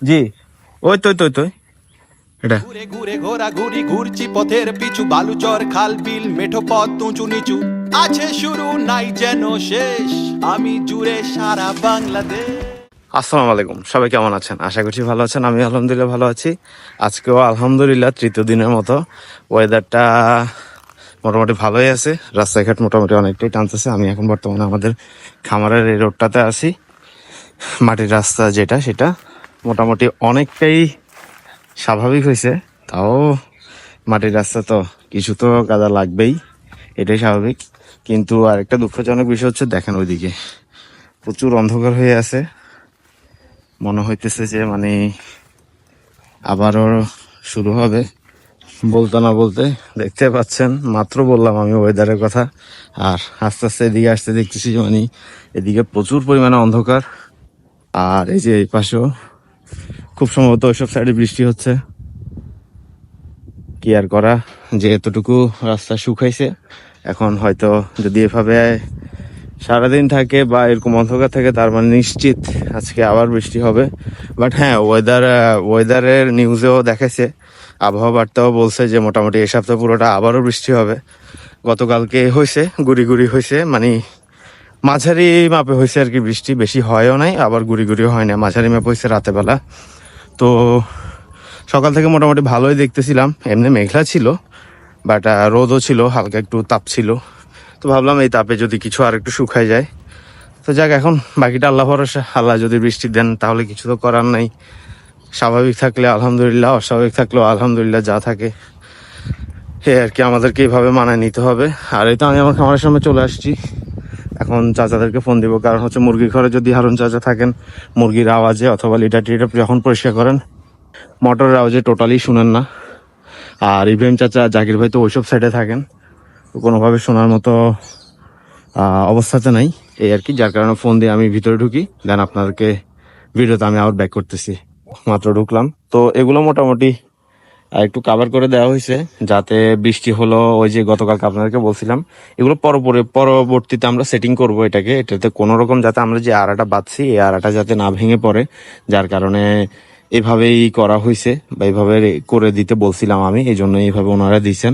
জি, ওই তো এটা ঘুরে ঘুরে ঘোরাঘুরি ঘুরছি পথের পিছু বালুচর খাল বিল মেঠো পথ উঁচু নিচু আছে শুরু নাই যেন শেষ আমি জুড়ে সারা বাংলাদেশ। আসসালামু আলাইকুম, সবাই কেমন আছেন? আশা করছি ভালো আছেন। আমি আলহামদুলিল্লাহ ভালো আছি। আজকেও আলহামদুলিল্লাহ তৃতীয় দিনের মতো ওয়েদারটা মোটামুটি ভালোই আছে। রাস্তাঘাট মোটামুটি অনেকটাই টানতেছে। আমি এখন বর্তমানে আমাদের খামারের এই রোডটাতে আছি। মাটির রাস্তা যেটা, সেটা মোটামুটি অনেকটাই স্বাভাবিক হয়েছে। তাও মাটির রাস্তা তো কিছু তো কাদা লাগবেই, এটাই স্বাভাবিক। কিন্তু আরেকটা দুঃখজনক বিষয় হচ্ছে, দেখেন ওইদিকে প্রচুর অন্ধকার হয়ে আছে। মনে হইতেছে যে মানে আবারও শুরু হবে। বলতে না বলতে দেখতে পাচ্ছেন, মাত্র বললাম আমি ওয়েদারের কথা, আর আস্তে আস্তে এদিকে আসতে দেখতেছি যে মানে এদিকে প্রচুর পরিমাণে অন্ধকার। আর এই যে এই পাশেও খুব সম্ভবত ওইসব সাইডে বৃষ্টি হচ্ছে। কি আর করা, যে এতটুকু রাস্তা শুকাইছে, এখন হয়তো যদি এভাবে সারাদিন থাকে বা এরকম অন্ধকার থাকে, তার মানে নিশ্চিত আজকে আবার বৃষ্টি হবে। বাট হ্যাঁ, ওয়েদারের নিউজেও দেখাইছে, আবহাওয়া বার্তাও বলছে যে মোটামুটি এই সপ্তাহ পুরোটা আবারও বৃষ্টি হবে। গতকালকে হয়েছে, গুড়ি গুড়ি হয়েছে, মানে মাঝারি মাপে হয়েছে আর কি বৃষ্টি, বেশি হয়ও নাই আবার গুড়ি গুড়িও হয় না, মাঝারি মাপে হয়েছে রাতের বেলা। তো সকাল থেকে মোটামুটি ভালোই দেখতেছিলাম, এমনি মেঘলা ছিল, বাট রোদও ছিল, হালকা একটু তাপ ছিল। তো ভাবলাম এই তাপে যদি কিছু আর একটু শুকায় যায়। তো যাক, এখন বাকিটা আল্লাহ ভরসা। আল্লাহ যদি বৃষ্টি দেন তাহলে কিছু তো করার নাই। স্বাভাবিক থাকলে আলহামদুলিল্লাহ, অস্বাভাবিক থাকলেও আলহামদুলিল্লাহ, যা থাকে এ আর কি, আমাদেরকে এইভাবে মানায় নিতে হবে। আর এই তো আমি আমার খামারের সামনে চলে আসছি। এখন চাচাদেরকে ফোন দিব, কারণ হচ্ছে মুরগির ঘরে যদি হারুন চাচা থাকেন, মুরগির আওয়াজে অথবা লিটার টিটার যখন পরিষ্কার করেন, মোটরের আওয়াজে টোটালি শুনেন না। আর ইব্রাহিম চাচা, জাকির ভাই তো ওইসব সাইডে থাকেন, তো কোনোভাবে শোনার মতো অবস্থাতে নাই। এই আর কি, যার কারণে ফোন দিয়ে আমি ভিতরে ঢুকি, দেন আপনাদেরকে ভিডিওতে আমি আবার ব্যাক করতেছি। মাত্র ঢুকলাম, তো এগুলো মোটামুটি একটু কাভার করে দেওয়া হয়েছে, যাতে বৃষ্টি হলো, ওই যে গতকালকে আপনাদেরকে বলছিলাম, এগুলো পরবর্তীতে আমরা সেটিং করব এটাতে কোনো রকম যাতে আমরা যে আড়াটা বাঁধছি, এই আড়াটা যাতে না ভেঙে পড়ে, যার কারণে এভাবেই করা হয়েছে, বা এইভাবে করে দিতে বলছিলাম আমি, এই জন্য এইভাবে ওনারা দিয়েছেন।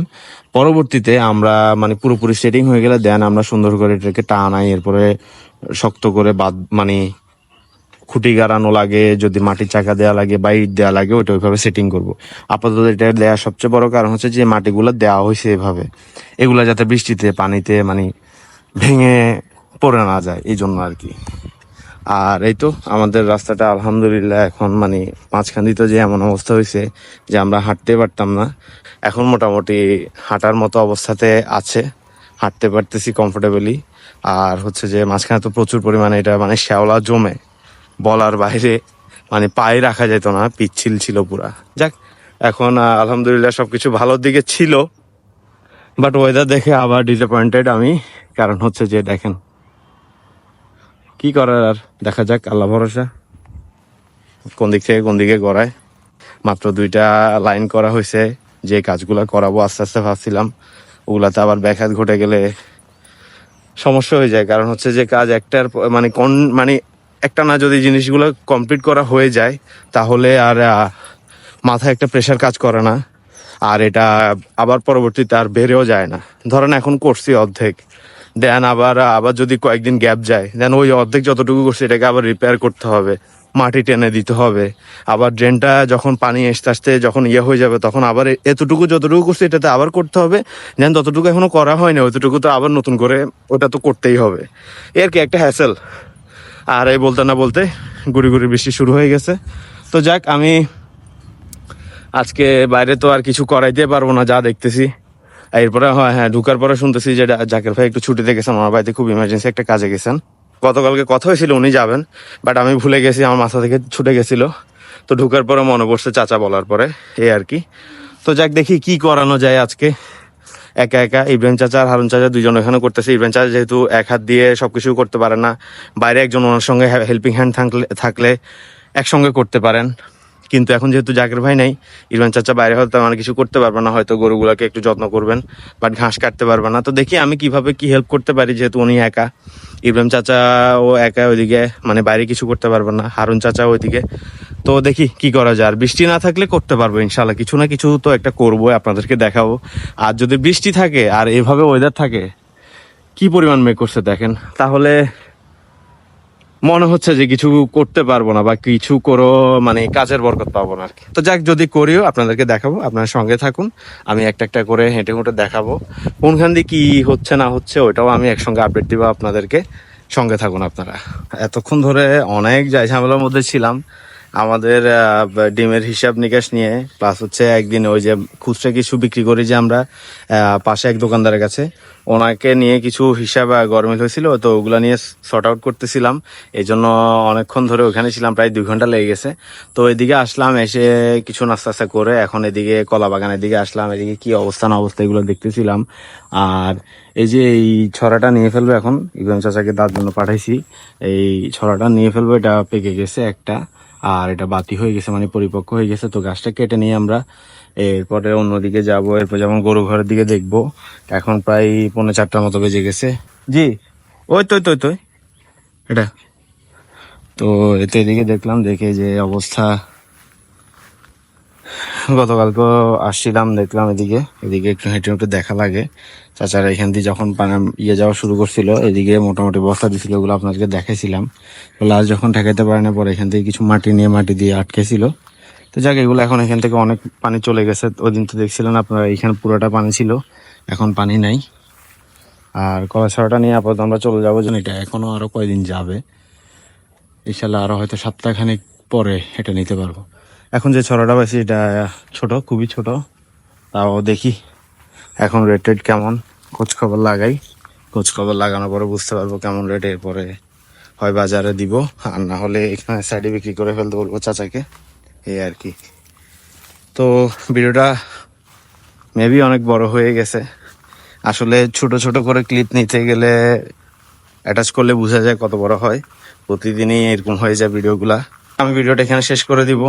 পরবর্তীতে আমরা মানে পুরোপুরি সেটিং হয়ে গেলে দেন আমরা সুন্দর করে এটাকে টানাই, এরপরে শক্ত করে মানে খুঁটি গাড়ানো লাগে, যদি মাটির চাকা দেওয়া লাগে বা ইট দেওয়া লাগে, ওইটা ওইভাবে সেটিং করব। আপাতত এটা দেওয়ার সবচেয়ে বড় কারণ হচ্ছে যে মাটিগুলো দেওয়া হয়েছে এভাবে, এগুলা যাতে বৃষ্টিতে পানিতে মানে ভেঙে পড়ে না যায়, এই জন্য আর কি। আর এই তো আমাদের রাস্তাটা আলহামদুলিল্লাহ এখন মানে মাঝখান দিতে যে এমন অবস্থা হয়েছে যে আমরা হাঁটতে পারতাম না, এখন মোটামুটি হাঁটার মতো অবস্থাতে আছে, হাঁটতে পারতেছি কমফোর্টেবলি। আর হচ্ছে যে মাঝখানে তো প্রচুর পরিমাণে এটা মানে শ্যাওলা জমে বলার বাইরে, মানে পায়ে রাখা যেত না, পিচ্ছিল ছিল পুরা। যাক, এখন আলহামদুলিল্লাহ সবকিছু ভালোর দিকে ছিল, বাট ওয়েদার দেখে আবার ডিসঅ্যাপয়েন্টেড আমি। কারণ হচ্ছে যে দেখেন, কি করার, আর দেখা যাক, আল্লাহ ভরসা কোন দিক থেকে কোন দিকে গড়ায়। মাত্র 2টা লাইন করা হয়েছে, যে কাজগুলো করাবো আস্তে আস্তে ভাবছিলাম, ওগুলাতে আবার ব্যাঘাত ঘটে গেলে সমস্যা হয়ে যায়। কারণ হচ্ছে যে কাজ একটার মানে একটা না, যদি জিনিসগুলো কমপ্লিট করা হয়ে যায় তাহলে আর মাথায় একটা প্রেশার কাজ করে না, আর এটা আবার পরবর্তীতে আর বেড়েও যায় না। ধরেন এখন করছি অর্ধেক, দেন আবার যদি কয়েকদিন গ্যাপ যায়, দেন ওই অর্ধেক যতটুকু করছি এটাকে আবার রিপেয়ার করতে হবে, মাটি টেনে দিতে হবে, আবার ড্রেনটা যখন পানি আস্তে আস্তে যখন হয়ে যাবে, তখন আবার যতটুকু করছি এটাতে আবার করতে হবে। দেন যতটুকু এখনো করা হয়নি অতটুকু তো আবার নতুন করে ওটা তো করতেই হবে, এর কি একটা হ্যাসেল। আর এই বলতে না বলতে গুড়ি গুড়ি বৃষ্টি শুরু হয়ে গেছে। তো যাক, আমি আজকে বাইরে তো আর কিছু করাইতে পারবো না, যা দেখতেছি। এরপরে হ্যাঁ, ঢুকার পরে শুনতেছি যে জাকির ভাই একটু ছুটিতে গেছেন, আমার বাড়িতে খুব ইমার্জেন্সি একটা কাজে গেছেন। গতকালকে কথা হয়েছিল উনি যাবেন, বাট আমি ভুলে গেছি, আমার মাথা থেকে ছুটে গেছিল। তো ঢুকার পরে মনে পড়ছে চাচা বলার পরে, এই আর কি। তো যাক, দেখি কি করানো যায় আজকে। একা একা ইব্রাহিম চাচা আর হারুন চাচা দুজন এখানে করতেছে। ইব্রাহিম চাচা যেহেতু এক হাত দিয়ে সবকিছু করতে পারে না, বাইরে একজন ওনার সঙ্গে হেল্পিং হ্যান্ড থাকলে একসঙ্গে করতে পারেন। কিন্তু এখন যেহেতু জাকির ভাই নাই, ইরফান চাচা বাইরে হয়তো আমার কিছু করতে পারবে না, হয়তো গরুগুলাকে একটু যত্ন করবেন, বাট ঘাস কাটতে পারবে না। তো দেখি আমি কিভাবে কি হেল্প করতে পারি, যেহেতু উনি একা, ইব্রাহিম চাচা ও একা ওইদিকে, মানে বাইরে কিছু করতে পারবে না, হারুন চাচা ওইদিকে। তো দেখি কি করা যায়। আর বৃষ্টি না থাকলে করতে পারবো ইনশাল্লাহ, কিছু না কিছু তো একটা করবো, আপনাদেরকে দেখাবো। আর যদি বৃষ্টি থাকে আর এভাবে ওয়েদার থাকে, কি পরিমাণ মেঘ করছে দেখেন, তাহলে মনে হচ্ছে যে কিছু করতে পারবো না, বা কিছু করো মানে কাজের বরকত পাবো না আর কি। তো যাক, যদি করিও আপনাদেরকে দেখাবো, আপনার সঙ্গে থাকুন, আমি একটা একটা করে হেঁটে হেঁটে দেখাবো কোনখান দিয়ে কি হচ্ছে না হচ্ছে, ওইটাও আমি একসঙ্গে আপডেট দিব আপনাদেরকে, সঙ্গে থাকুন আপনারা। এতক্ষণ ধরে অনেক যাই ঝামেলার মধ্যে ছিলাম, আমাদের ডিমের হিসাব নিকাশ নিয়ে, প্লাস হচ্ছে একদিন ওই যে খুচরা কিছু বিক্রি করি যে আমরা পাশে এক দোকানদারের কাছে, ওনাকে নিয়ে কিছু হিসাব গরমিল হয়েছিল, তো ওগুলা নিয়ে সর্ট আউট করতেছিলাম। এই জন্য অনেকক্ষণ ধরে ওখানে ছিলাম, প্রায় 2 ঘন্টা লেগে গেছে। তো এদিকে আসলাম, এসে কিছু নাস্তা টাস্তা করে এখন এদিকে কলা বাগানের দিকে আসলাম, এদিকে কি অবস্থা না অবস্থা এগুলো দেখতেছিলাম। আর এই যে এই ছড়াটা নিয়ে ফেলবো এখন, ইব্রাহিম চাচাকে তার জন্য পাঠাইছি, এই ছড়াটা নিয়ে ফেলবো, এটা পেকে গেছে একটা, আর এটা বাতি হয়ে গেছে, মানে পরিপক্ক হয়ে গেছে। তো গাছটা কেটে নিয়ে আমরা এরপরে অন্যদিকে যাব, এরপর যেমন গরু ঘরের দিকে দেখবো। এখন প্রায় 3:45 মতো বেজে গেছে। জি, ওই তো এটা তো, এতে এদিকে দেখলাম, দেখে যে অবস্থা, গতকালকে আসছিলাম, দেখলাম এদিকে এদিকে একটু হেঁটে হেঁটে দেখা লাগে। চাচারা এখান দিয়ে যখন ইয়ে যাওয়া শুরু করছিল, এদিকে মোটামুটি বস্তা দিছিল, ওগুলো আপনাদেরকে দেখাইছিলাম। লাস্ট যখন ঠেকাইতে পারে না, পরে এখান থেকে কিছু মাটি নিয়ে মাটি দিয়ে আটকেছিল। তো যাক, এগুলো এখন এখান থেকে অনেক পানি চলে গেছে। ওই দিন তো দেখছিলেন আপনারা, এখানে পুরোটা পানি ছিল, এখন পানি নাই। আর কলাছড়াটা নিয়ে আপাতত আমরা চলে যাবো, যেন এটা এখনো আরো কয়দিন যাবে, ইনশাল্লাহ আরো হয়তো সপ্তাহখানেক পরে এটা নিতে পারবো। এখন যে ছড়াটা পাইছি এটা ছোট, খুবই ছোট, তাও দেখি এখন রেট টেট কেমন, খোঁজ খবর লাগাই, খোঁজ খবর লাগানোর পরে বুঝতে পারবো কেমন রেট। এরপরে হয় বাজারে দিব, আর না হলে এখানে সাইডে বিক্রি করে ফেলতে বলবো চাচাকে, এই আর কি। তো ভিডিওটা মেবি অনেক বড় হয়ে গেছে, আসলে ছোট ছোট করে ক্লিপ নিতে গেলে অ্যাটাচ করলে বোঝা যায় কত বড় হয়, প্রতিদিনই এরকম হয়ে যায় ভিডিওগুলা। আমি ভিডিওটা এখানে শেষ করে দিব।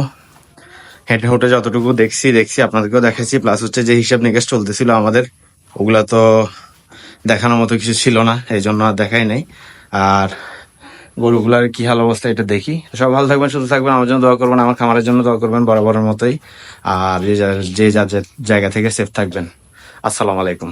হেঁটে হেঁটে যতটুকু দেখছি আপনাদেরকেও দেখাচ্ছি, প্লাস হচ্ছে যে হিসাব নিকাশ চলতেছিল আমাদের, ওগুলা তো দেখানোর মতো কিছু ছিল না, এই জন্য আর দেখাই নাই। আর গরুগুলার কি হাল অবস্থা এটা দেখি। সব ভালো থাকবেন, সুস্থ থাকবেন, আমার জন্য দোয়া করবেন, আমার খামারের জন্য দোয়া করবেন বরাবরের মতোই। আর যে যার জায়গা থেকে সেফ থাকবেন। আসসালামু আলাইকুম।